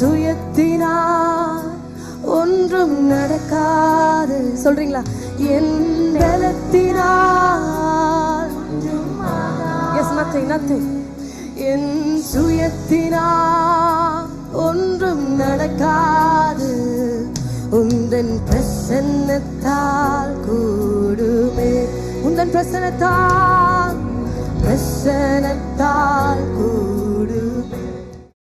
சுயத்தினால் ஒன்றும் நடக்காது. சொல்றீங்களா? என் பலத்தினால் nothing. என் சுயத்தினால் ஒன்றும் நடக்காது. உந்தன் பிரசன்னத்தால் கூடுமே. உந்தன் பிரசன்னத்தால்